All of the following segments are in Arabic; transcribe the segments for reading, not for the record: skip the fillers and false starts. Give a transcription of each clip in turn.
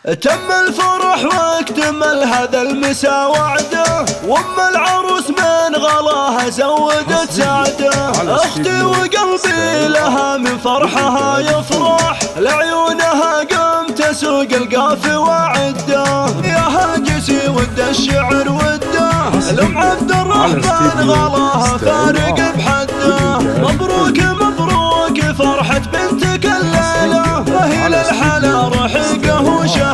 تم الفرح واكتمل هذا المساء وعده، وام العروس من غلاها زودت سعده. اختي وقلبي لها من فرحها يفرح، لعيونها قمت اسوق القافي وعده. يا هاجسي ود الشعر وده، لم عبد الرحمن غلاها فارق بحده. مبروك مبروك فرحة بنتك الليلة، وهي للحلا رحيقه وشهده.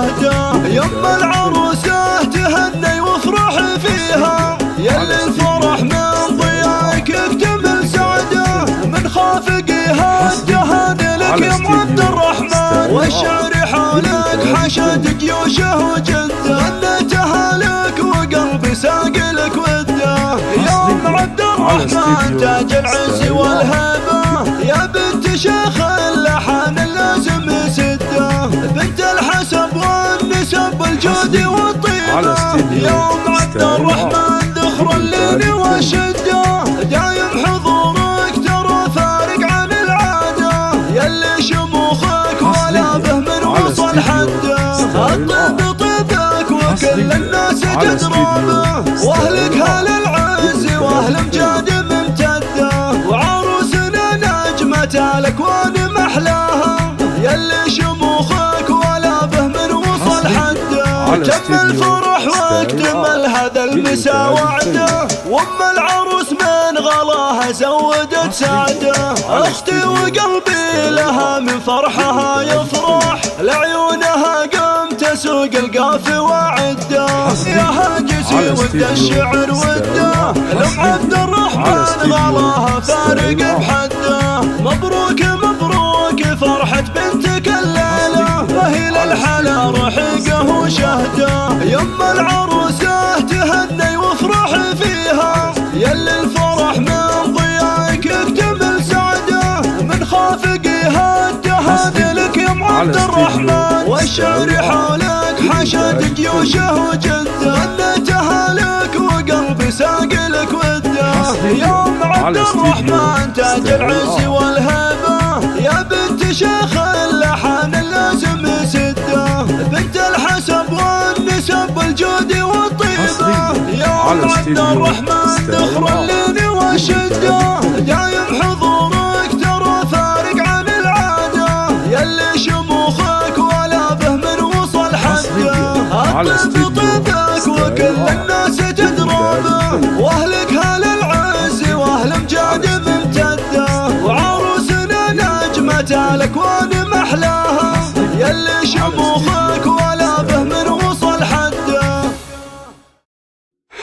يم العروسة تهني وافرح فيها، يلي الفرح من ضياك اكتمل سعده. من خافقها التهاني لك يا عبد الرحمن، والشعر حولك حشد جيوشه وجده. غنيتها لك وقلبي ساق لك وده، يا ام عبد الرحمن تاج العز والهيبه. يا بنت شيخ اللحن اللازم سده، بنت الحسب والنسب والجود والطيبه. يا ام عبد الرحمن ذخر اللين والشده، دايم حضورك ترى فارق عن العاده. يلي شموخك ولا به من وصل حده، الطيب طيبك وكل الناس تدرى به. واهلك هل العز واهل امجاد ممتده، وعروسنا نجمة الاكوان محلاها. يلي شموخك ولا به من وصل حده، تم الفرح واكتمل هذا المساء وعده، وام العروس من غلاها زودت سعده. اختي وقلبي لها من فرحها يفرح، لعيونها قمت اسوق القافي وعده. يا هاجسي ود الشعر وده، لم عبد الرحمن غلاها فارق بحده. مبروك مبروك فرحة بنتك الليلة، وهي للحلا رحيقه وشهده. يم العروسة تهني وافرح فيها، يلي الفرح من ضياك اكتمل سعده. من خافقها التهاني لك يا عبد الرحمن، والشعر حولك حشد جيوشه وجده. غنيتها لك وقلبي ساق لك وده، يا ام عبد الرحمن تاج العز والهيبه. يا بنت شيخ اللحن اللازم سده، بنت الحسب والنسب والجود والطيبه. يا ام عبد الرحمن ذخر اللين والشده، دايم حضورك ترى فارق عن العاده. يلي شموخك ولا به من وصل حده، الطيب طيبك وكل الناس تدرى به. واهلك هل العز واهل امجاد ممتده، وعروسنا نجمة الاكوان محلاها. يلي شموخك ولا به من وصل حده.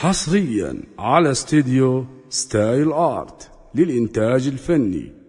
حصريا على استديو ستايل آرت للإنتاج الفني.